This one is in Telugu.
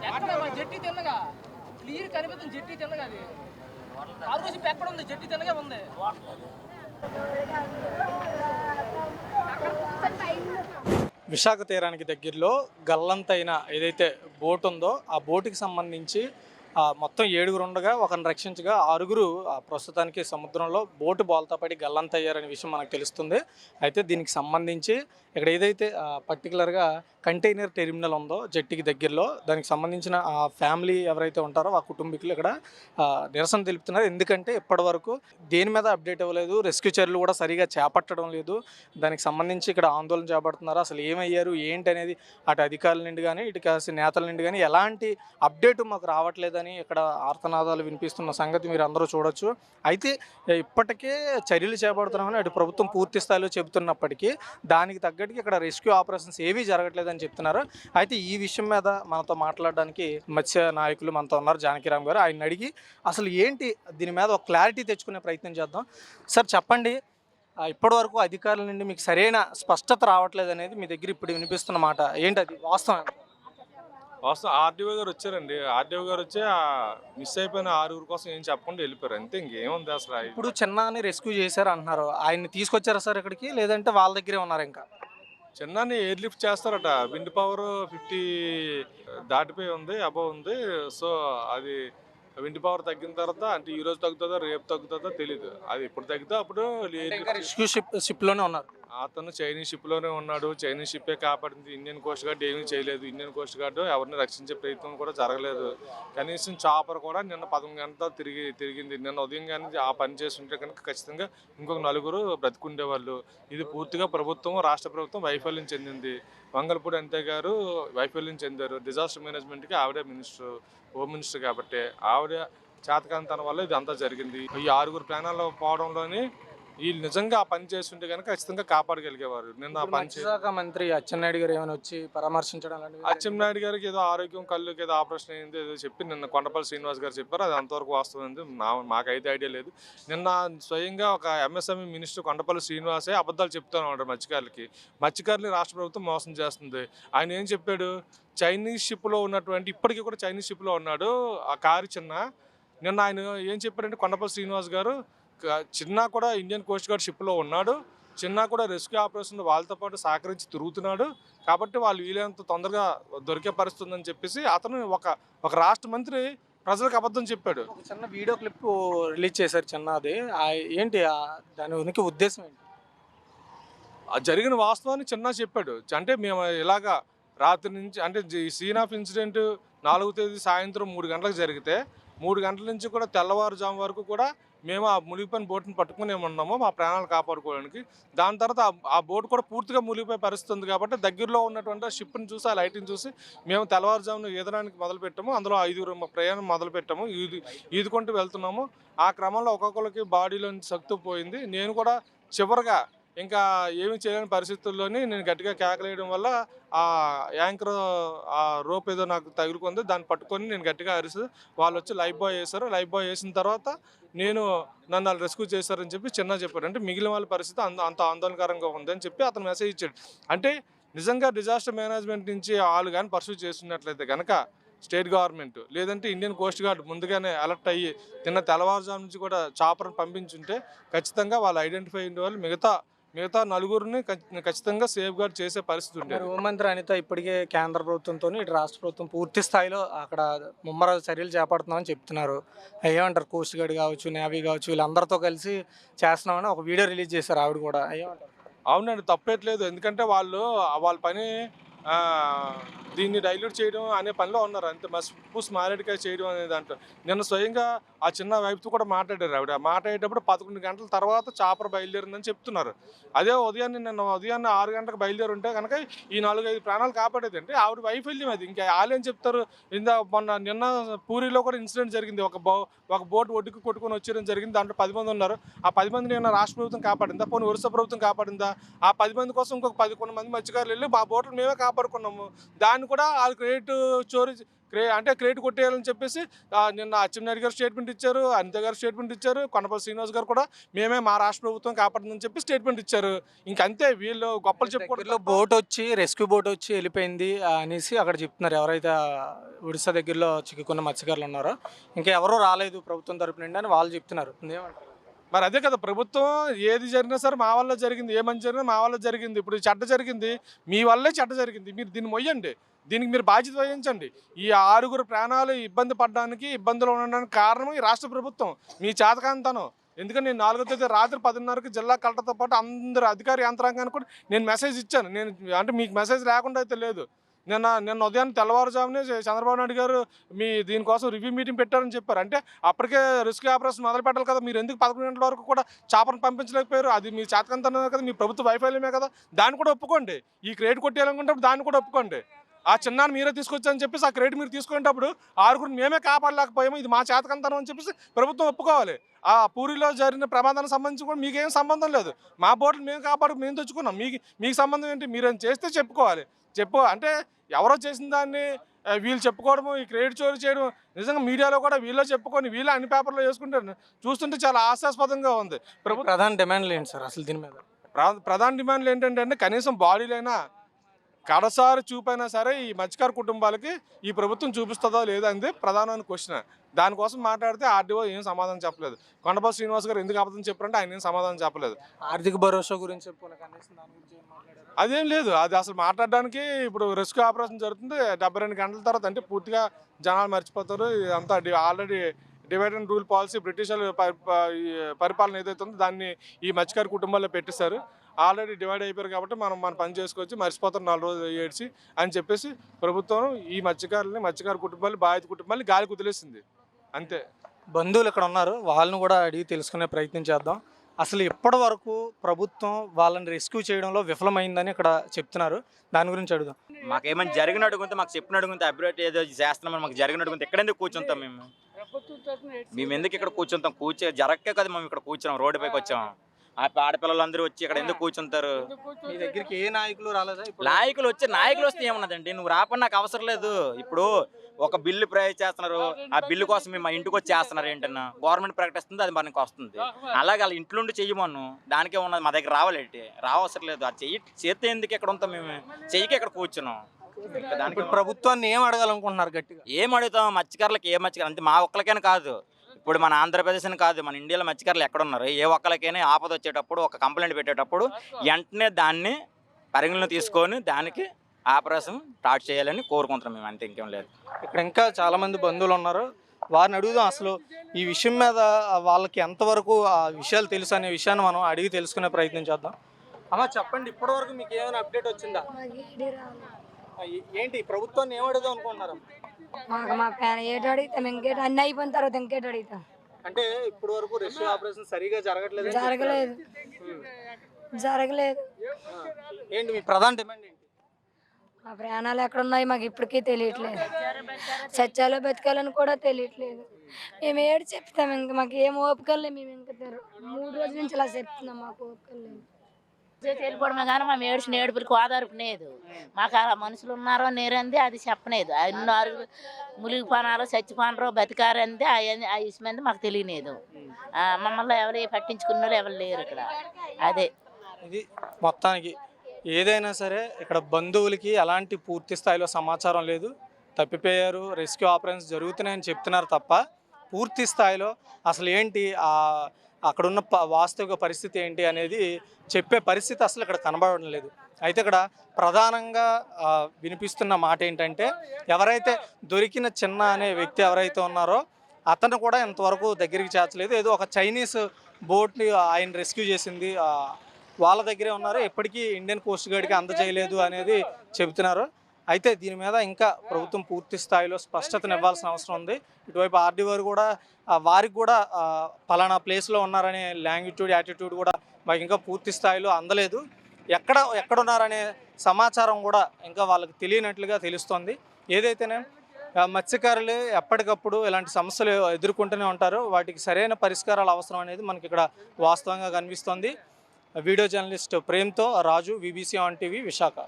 ఎక్కడ జట్టి తిన్నగా క్లియర్ కనిపిస్తుంది. జట్టి తిన్నగా అది ఆ రోజు ఎక్కడ ఉంది? జట్టి తిన్నగా ఉంది. విశాఖ తీరానికి దగ్గరలో గల్లంతైన ఏదైతే బోట్ ఉందో ఆ బోటుకి సంబంధించి మొత్తం 7 ఉండగా ఒకరిని రక్షించగా 6 ప్రస్తుతానికి సముద్రంలో బోటు బోల్తా పడి గల్లంతయ్యారనే విషయం మనకు తెలుస్తుంది. అయితే దీనికి సంబంధించి ఇక్కడ ఏదైతే పర్టికులర్గా కంటైనర్ టెర్మినల్ ఉందో జట్టికి దగ్గరలో దానికి సంబంధించిన ఆ ఫ్యామిలీ ఎవరైతే ఉంటారో ఆ కుటుంబీకులు ఇక్కడ నిరసన తెలుపుతున్నారు. ఎందుకంటే ఇప్పటి వరకు దేని మీద అప్డేట్ అవ్వలేదు, రెస్క్యూ చర్యలు కూడా సరిగా చేపట్టడం లేదు. దానికి సంబంధించి ఇక్కడ ఆందోళన చేపడుతున్నారు. అసలు ఏమయ్యారు ఏంటి అనేది అటు అధికారుల నుండి కానీ ఇటు కాసి నేతల నుండి కానీ ఎలాంటి అప్డేట్ మాకు రావట్లేదని ఇక్కడ ఆర్తనాదాలు వినిపిస్తున్న సంగతి మీరు అందరూ చూడొచ్చు. అయితే ఇప్పటికే చర్యలు చేపడుతున్నామని అటు ప్రభుత్వం పూర్తి స్థాయిలో చెబుతున్నప్పటికీ దానికి తగ్గట్టుగా ఇక్కడ రెస్క్యూ ఆపరేషన్స్ ఏవీ జరగట్లేదని చెప్తున్నారు. అయితే ఈ విషయం మీద మనతో మాట్లాడడానికి మత్స్య నాయకులు మనతో ఉన్నారు. జానకిరామ్ గారు, ఆయన అడిగి అసలు ఏంటి దీని మీద ఒక క్లారిటీ తెచ్చుకునే ప్రయత్నం చేద్దాం. సార్ చెప్పండి, ఇప్పటివరకు అధికారుల నుండి మీకు సరైన స్పష్టత రావట్లేదు అనేది మీ దగ్గర ఇప్పుడు వినిపిస్తున్న మాట ఏంటి? అది వాస్తవం? ఆర్డీఓ గారు వచ్చారండి. ఆర్డీఓ గారు వచ్చి మిస్ అయిపోయిన 6 కోసం ఏం చెప్పకుండా వెళ్ళిపోయారు. అంతే, ఇంకేముంది అసలు. ఇప్పుడు చిన్నాని రెస్క్యూ చేశారు అంటున్నారు. ఆయన్ని తీసుకొచ్చారా సార్ ఇక్కడికి, లేదంటే వాళ్ళ దగ్గరే ఉన్నారు? ఇంకా చిన్నాన్ని ఎయిర్ లిఫ్ట్ చేస్తారట. విండ్ పవర్ 50 దాటిపోయి ఉంది, అబవ్ ఉంది. సో అది విండ్ పవర్ తగ్గిన తర్వాత, అంటే ఈ రోజు తగ్గుతుందో రేపు తగ్గుతుందో తెలియదు. అది ఇప్పుడు తగ్గితే అప్పుడు రెస్క్యూ షిప్లోనే ఉన్నారు. అతను చైనీస్ షిప్లోనే ఉన్నాడు. చైనీస్ షిప్పే కాపాడింది. ఇండియన్ కోస్ట్ గార్డ్ ఏమీ చేయలేదు. ఇండియన్ కోస్ట్ గార్డు ఎవరిని రక్షించే ప్రయత్నం కూడా జరగలేదు. కనీసం చాపర్ కూడా నిన్న 11 గంటలు తిరిగింది. నిన్న ఉదయం కానీ ఆ పని చేస్తుంటే కనుక ఖచ్చితంగా ఇంకొక 4 బ్రతికుండేవాళ్ళు. ఇది పూర్తిగా ప్రభుత్వం, రాష్ట్ర ప్రభుత్వం వైఫల్యం చెందింది. వంగలపూడి అంతే గారు వైఫల్యం చెందారు. డిజాస్టర్ మేనేజ్మెంట్కి ఆవిడే మినిస్టర్, హోమ్ మినిస్టర్. కాబట్టి ఆవిడ చేతకాంతనం వల్ల ఇది అంతా జరిగింది. ఈ 6 ప్రాణాలు పోవడంలోని వీళ్ళు నిజంగా ఆ పని చేస్తుంటే కనుక ఖచ్చితంగా కాపాడగలిగేవారు. నిన్న మత్స్యశాఖ మంత్రి అచ్చెన్నాయుడు గారు ఏమైనా వచ్చి పరామర్శించడం? అచ్చెన్నాయుడు గారికి ఏదో ఆరోగ్యం, కళ్ళుకి ఏదో ఆపరేషన్ అయింది ఏదో చెప్పి నిన్న కొండపల్లి శ్రీనివాస్ గారు చెప్పారు. అది అంతవరకు వాస్తవం. మాకైతే ఐడియా లేదు. నిన్న స్వయంగా ఒక ఎంఎస్ఎంఈ మినిస్టర్ కొండపల్లి శ్రీనివాసే అబద్ధాలు చెప్తాను ఉంటారు మత్స్యకారులని రాష్ట్ర ప్రభుత్వం మోసం చేస్తుంది. ఆయన ఏం చెప్పాడు? చైనీస్ షిప్లో ఉన్నటువంటి, ఇప్పటికీ కూడా చైనీస్ షిప్లో ఉన్నాడు ఆ కారు చిన్న. నిన్న ఆయన ఏం చెప్పారంటే కొండపల్లి శ్రీనివాస్ గారు, చిన్న కూడా ఇండియన్ కోస్ట్ గార్డ్ షిప్లో ఉన్నాడు, చిన్న కూడా రెస్క్యూ ఆపరేషన్ వాళ్ళతో పాటు సహకరించి తిరుగుతున్నాడు, కాబట్టి వాళ్ళు వీలైనంత తొందరగా దొరికే పరిస్థితి ఉందని చెప్పేసి అతను ఒక రాష్ట్ర మంత్రి ప్రజలకు అబద్ధం చెప్పాడు. ఒక చిన్న వీడియో క్లిప్ రిలీజ్ చేశారు చిన్నది. ఏంటి దాని ఉనికి ఉద్దేశం ఏంటి? జరిగిన వాస్తవాన్ని చిన్న చెప్పాడు. అంటే మేము ఇలాగా రాత్రి నుంచి, అంటే సీన్ ఆఫ్ ఇన్సిడెంట్ 4వ తేదీ సాయంత్రం 3 గంటలకు జరిగితే 3 గంటల నుంచి కూడా తెల్లవారుజాము వరకు కూడా మేము ఆ మునిగిపోయిన బోట్ని పట్టుకునే ఉన్నాము మా ప్రాణాలు కాపాడుకోవడానికి. దాని తర్వాత ఆ బోట్ కూడా పూర్తిగా మునిగిపోయే పరిస్థితి ఉంది. కాబట్టి దగ్గరలో ఉన్నటువంటి షిప్ని చూసి, ఆ లైట్ని చూసి మేము తెల్లవారుజామున ఈదడానికి మొదలుపెట్టాము. అందులో 5 ప్రయాణం మొదలుపెట్టాము. ఈదుకుంటూ వెళ్తున్నాము. ఆ క్రమంలో ఒక్కొక్కరికి బాడీలో నుంచి శక్తి పోయింది. నేను కూడా చివరిగా ఇంకా ఏమి చేయలేని పరిస్థితుల్లోని నేను గట్టిగా కేకలేయడం వల్ల ఆ యాంకర్ ఆ రోప్ ఏదో నాకు తగులుకుంది. దాన్ని పట్టుకొని నేను గట్టిగా అరిసి వాళ్ళు వచ్చి లైఫ్ బాయ్ వేశారు. లైఫ్ బాయ్ వేసిన తర్వాత నన్ను వాళ్ళు రెస్క్యూ చేశారని చెప్పి చిన్న చెప్పాడు. అంటే మిగిలిన వాళ్ళ పరిస్థితి అంత ఆందోళనకరంగా ఉందని చెప్పి అతను మెసేజ్ ఇచ్చాడు. అంటే నిజంగా డిజాస్టర్ మేనేజ్మెంట్ నుంచి వాళ్ళు కానీ పర్సూ చేస్తున్నట్లయితే కనుక స్టేట్ గవర్నమెంట్, లేదంటే ఇండియన్ కోస్ట్ గార్డ్ ముందుగానే అలర్ట్ అయ్యి నిన్న తెల్లవారుజాము నుంచి కూడా చాపర్ని పంపించుంటే ఖచ్చితంగా వాళ్ళు ఐడెంటిఫై అయిన వాళ్ళు మిగతా 4 ఖచ్చితంగా సేఫ్ గార్డ్ చేసే పరిస్థితి ఉండేది. హోంమంత్రి అనిత ఇప్పటికే కేంద్ర ప్రభుత్వంతో ఇటు రాష్ట్ర ప్రభుత్వం పూర్తి స్థాయిలో అక్కడ ముమ్మర చర్యలు చేపడుతున్నామని చెప్తున్నారు. ఏమంటారు? కోస్ట్ గార్డ్ కావచ్చు, నేవీ కావచ్చు, వీళ్ళందరితో కలిసి చేస్తున్నామని ఒక వీడియో రిలీజ్ చేశారు ఆవిడ కూడా. ఏమంటారు? అవునండి, తప్పేట్లేదు. ఎందుకంటే వాళ్ళ పని దీన్ని డైల్యూట్ చేయడం అనే పనిలో ఉన్నారు. అంతే, పూసి మారేడుకాయ చేయడం అనే దాంట్లో. నిన్న స్వయంగా ఆ చిన్న వైపుతో కూడా మాట్లాడారు. ఆవిడ మాట్లాడేటప్పుడు 11 గంటల తర్వాత చాపర్ బయలుదేరిందని చెప్తున్నారు. అదే నిన్న ఉదయాన్నే 6 గంటలకు బయలుదేరి ఉంటే కనుక ఈ 4-5 ప్రాణాలు కాపాడేది. అంటే ఆవిడ వైఫల్యం అది. ఇంకా వాళ్ళేం చెప్తారు? నిన్న పూరిలో కూడా ఇన్సిడెంట్ జరిగింది. ఒక బోట్ ఒడ్డుకు కొట్టుకొని వచ్చేయడం జరిగింది. దాంట్లో 10 మంది ఉన్నారు. ఆ 10 మందిని నిన్న రాష్ట్ర ప్రభుత్వం కాపాడిందా? పోనీ ఒరిస్సా ప్రభుత్వం కాపాడిందా? ఆ 10 మంది కోసం ఇంకొక 11 మంది మత్స్యకారులు వెళ్ళి ఆ బోట్లు మేమే కాపాడుకున్నాము. దాన్ని దాన్ని కూడా వాళ్ళు క్రెడిట్ చోరీ అంటే క్రెడిట్ కొట్టేయాలని చెప్పేసి నిన్న అచ్చెన్నాయుడు గారు స్టేట్మెంట్ ఇచ్చారు, అనిత గారు స్టేట్మెంట్ ఇచ్చారు, కొండపల్లి శ్రీనివాస్ గారు కూడా మేమే మా రాష్ట్ర ప్రభుత్వం కాపాడుతుందని చెప్పి స్టేట్మెంట్ ఇచ్చారు. ఇంకంతే వీళ్ళు గొప్పలు చెప్పుకోవడంలో బోట్ వచ్చి రెస్క్యూ బోట్ వచ్చి వెళ్ళిపోయింది అనేసి అక్కడ చెప్తున్నారు ఎవరైతే ఒడిశా దగ్గరలో చిక్కుకున్న మత్స్యకారులు ఉన్నారో. ఇంకా ఎవరూ రాలేదు ప్రభుత్వం తరపు నుండి అని వాళ్ళు చెప్తున్నారు. ఏమంటారు? మరి అదే కదా, ప్రభుత్వం ఏది జరిగినా సరే మా వల్ల జరిగింది, ఏ మంచి జరిగినా మా వల్ల జరిగింది. ఇప్పుడు చెడ్డ జరిగింది, మీ వల్లే చెడ్డ జరిగింది, మీరు దీన్ని మొయ్యండి, దీనికి మీరు బాధ్యత వహించండి. ఈ 6 ప్రాణాలు ఇబ్బందులు ఉండడానికి కారణం ఈ రాష్ట్ర ప్రభుత్వం, మీ చేతకాంతనం. ఎందుకంటే నేను 4వ తేదీ రాత్రి 10:30కి జిల్లా కలెక్టర్తో పాటు అందరు అధికార యంత్రాంగానికి కూడా నేను మెసేజ్ ఇచ్చాను. అంటే మీకు మెసేజ్ లేకుండా అయితే లేదు. నిన్న ఉదయం తెల్లవారుజామునే చంద్రబాబు నాయుడు గారు దీనికోసం రివ్యూ మీటింగ్ పెట్టారని చెప్పారు. అంటే అప్పటికే రెస్క్యూ ఆపరేషన్ మొదలు పెట్టాలి కదా, మీరు ఎందుకు 11 గంటల వరకు కూడా చేపను పంపించలేకపోయారు? అది మీ చేతకంతనమే కదా, మీ ప్రభుత్వ వైఫల్యమే కదా. దాన్ని కూడా ఒప్పుకోండి. ఈ క్రెడిట్ కొట్టేయాలనుకుంటే దాన్ని కూడా ఒప్పుకోండి. ఆ చిన్నాన్ని మీరే తీసుకొచ్చారని చెప్పేసి ఆ క్రెడిట్ మీరు తీసుకునేటప్పుడు 6 మేమే కాపాడలేకపోయాము, ఇది మా చేతకంతనం అని చెప్పేసి ప్రభుత్వం ఒప్పుకోవాలి. ఆ పూరిలో జరిగిన ప్రమాదానికి సంబంధించి కూడా మీకేం సంబంధం లేదు. మా బోట్లు మేము తెచ్చుకున్నాం, మీకు సంబంధం ఏంటి? మీరేం చేస్తే చెప్పుకోవాలి. అంటే ఎవరో చేసిన దాన్ని వీళ్ళు చెప్పుకోవడము, ఈ క్రెడిట్ చోరీ చేయడం, నిజంగా మీడియాలో కూడా వీళ్ళే చెప్పుకొని వీళ్ళే అన్ని పేపర్లో వేసుకుంటారు. చూస్తుంటే చాలా హాస్యాస్పదంగా ఉంది. ప్రధాన డిమాండ్లు ఏంటి సార్ అసలు దీని మీద? ప్రధాన డిమాండ్లు ఏంటంటే కనీసం బాడీలైనా కడసారి చూపైనా సరే ఈ మత్స్యకార కుటుంబాలకి ఈ ప్రభుత్వం చూపిస్తుందో లేదో అనేది ప్రధానమైన క్వశ్చన్. దానికోసం మాట్లాడితే ఆర్డీఓ ఏం సమాధానం చెప్పలేదు. కొండపల్లి శ్రీనివాస్ గారు ఎందుకు అబద్ధం చెప్పారంటే ఆయన ఏం సమాధానం చెప్పలేదు. ఆర్థిక భరోసా గురించి అదేం లేదు, అది అసలు మాట్లాడడానికి. ఇప్పుడు రెస్క్యూ ఆపరేషన్ జరుగుతుంది, 72 గంటల తర్వాత అంటే పూర్తిగా జనాలు మర్చిపోతారు. ఇదంతా already divide and rule policy British పరిపాలన ఏదైతే ఉందో దాన్ని ఈ మత్స్యకార కుటుంబాల్లో పెట్టేశారు. ఆల్రెడీ డివైడ్ అయిపోయారు కాబట్టి మన పని చేసుకోవచ్చు, మర్చిపోతారు 4 రోజులు ఏడ్చి అని చెప్పేసి ప్రభుత్వం ఈ మత్స్యకార కుటుంబాలు, బాధిత కుటుంబాలని గాలికి వదిలేసింది అంతే. బంధువులు ఇక్కడ ఉన్నారు, వాళ్ళని కూడా అడిగి తెలుసుకునే ప్రయత్నం చేద్దాం. అసలు ఇప్పటి వరకు ప్రభుత్వం వాళ్ళని రెస్క్యూ చేయడంలో విఫలమైందని ఇక్కడ చెప్తున్నారు. దాని గురించి అడుగుదాం. మాకేమైనా జరిగిన అడుగుంటే, మాకు చెప్పిన అడుగుంటే, అభివృద్ధి ఏదో చేస్తున్నామని మాకు జరిగిన అడుగుంటే ఎక్కడెందుకు కూర్చుంటాం? మేము ఎందుకు ఇక్కడ కూర్చుంటాం? జరగకే కదా మేము ఇక్కడ కూర్చున్నాం, రోడ్డు పైకి వచ్చాము. ఆడపిల్లలందరూ వచ్చి ఇక్కడ ఎందుకు కూర్చుంటారు? మీ దగ్గరికి ఏ నాయకులు రాలేదా? నాయకులు వస్తే ఏమన్నదండి, నువ్వు రాపని నాకు అవసరం లేదు. ఇప్పుడు ఒక బిల్లు ప్రయోజనం చేస్తున్నారు, ఆ బిల్లు కోసం మేము మా ఇంటికి వచ్చి చేస్తున్నారు ఏంటన్నా, గవర్నమెంట్ ప్రకటిస్తుంది, అది మనకి వస్తుంది. అలాగే వాళ్ళ ఇంట్లో ఉండి చెయ్యమను, దానికే ఉన్నది. మా దగ్గర రావాలంటే రావసరం లేదు. అది చేస్తే ఎందుకు ఎక్కడ ఉంటాం? మేము చెయ్యికి ఎక్కడ కూర్చున్నాం. దానికి ప్రభుత్వాన్ని ఏం అడగాలనుకుంటున్నారు గట్టిగా? ఏం అడుగుతాం? మత్స్యకారులకు ఏ మత్స్యకారు అంతే, మా ఒక్కరికైనా కాదు, ఇప్పుడు మన ఆంధ్రప్రదేశ్ అని కాదు, మన ఇండియాలో మత్స్యకారులు ఎక్కడున్నారు? ఏ ఒక్కరికైనా ఆపద వచ్చేటప్పుడు, ఒక కంప్లైంట్ పెట్టేటప్పుడు వెంటనే దాన్ని పరిగణలో తీసుకొని దానికి ఆపరేషన్ స్టార్ట్ చేయాలని కోరుకుంటున్నాం మేము, అంతే, ఇంకేం లేదు. ఇక్కడ ఇంకా చాలామంది బంధువులు ఉన్నారు, వారిని అడుగుదాం. అసలు ఈ విషయం మీద వాళ్ళకి ఎంతవరకు ఆ విషయాలు తెలుసు అనే విషయాన్ని మనం అడిగి తెలుసుకునే ప్రయత్నం చేద్దాం. అమ్మ చెప్పండి, ఇప్పటివరకు మీకు ఏమైనా అప్డేట్ వచ్చిందా? ఏంటి ప్రభుత్వాన్ని ఏం అడుగుదాం అనుకుంటున్నారు? మా ఫ్యాన్ ఏటు అడుగుతాం, ఇంకేట అన్ని అయిపోయిన తర్వాత ఇంకేట అడుగుతాం. అంటే ఇప్పటి వరకు రెస్క్యూ ఆపరేషన్ సరిగా జరగలేదు. ఏంటి మీ ప్రధాన డిమాండ్ ఏంటి? మా ప్రాణాలు ఎక్కడున్నాయి మాకు ఇప్పటికీ తెలియట్లేదు. సత్యాలో బతకాలని కూడా తెలియట్లేదు. మేము ఏడు చెప్తాం, ఇంకా మాకు ఏం ఓపికలే. మేము ఇంకా 3 రోజుల నుంచి ఇలా చెప్తున్నాం, మాకు ఓపికలేదు. వెళ్ళిపోవడమే కానీ మేము ఏడ్చిన ఏడుపులకు ఆధారపలేదు. మాకు అలా మనుషులు ఉన్నారో నేరంది అది చెప్పలేదు. ఎన్నో ములిగిపోనారో చచ్చిపోనారో బతికారంది ఆ విషయమంది మాకు తెలియలేదు. మమ్మల్ని ఎవరు పట్టించుకున్న వాళ్ళు ఎవరు లేరు ఇక్కడ. అదే ఇది మొత్తానికి ఏదైనా సరే ఇక్కడ బంధువులకి ఎలాంటి పూర్తి స్థాయిలో సమాచారం లేదు. తప్పిపోయారు, రెస్క్యూ ఆపరేషన్స్ జరుగుతున్నాయని చెప్తున్నారు తప్ప పూర్తి స్థాయిలో అసలు ఏంటి అక్కడున్న వాస్తవిక పరిస్థితి ఏంటి అనేది చెప్పే పరిస్థితి అసలు ఇక్కడ కనబడడం లేదు. అయితే ఇక్కడ ప్రధానంగా వినిపిస్తున్న మాట ఏంటంటే, ఎవరైతే దొరికిన చిన్న అనే వ్యక్తి ఎవరైతే ఉన్నారో అతను కూడా ఇంతవరకు దగ్గరికి చేర్చలేదు. ఏదో ఒక చైనీస్ బోట్ని ఆయన రెస్క్యూ చేసింది వాళ్ళ దగ్గరే ఉన్నారు, ఎప్పటికీ ఇండియన్ కోస్ట్ గార్డ్కి అందజేయలేదు అనేది చెబుతున్నారు. అయితే దీని మీద ఇంకా ప్రభుత్వం పూర్తి స్థాయిలో స్పష్టతను ఇవ్వాల్సిన అవసరం ఉంది. ఇటువైపు ఆర్డీఓ కూడా వారికి కూడా పలానా ప్లేస్లో ఉన్నారనే లాంగిట్యూడ్ యాటిట్యూడ్ కూడా మాకు ఇంకా పూర్తి స్థాయిలో అందలేదు. ఎక్కడున్నారనే సమాచారం కూడా ఇంకా వాళ్ళకి తెలియనట్లుగా తెలుస్తోంది. ఏదైతేనే మత్స్యకారులు ఎప్పటికప్పుడు ఇలాంటి సమస్యలు ఎదుర్కొంటూనే ఉంటారు, వాటికి సరైన పరిష్కారాలు అవసరం అనేది మనకి ఇక్కడ వాస్తవంగా కనిపిస్తోంది. వీడియో జర్నలిస్ట్ ప్రేమ్తో Raju, VBC on TV, Visakha.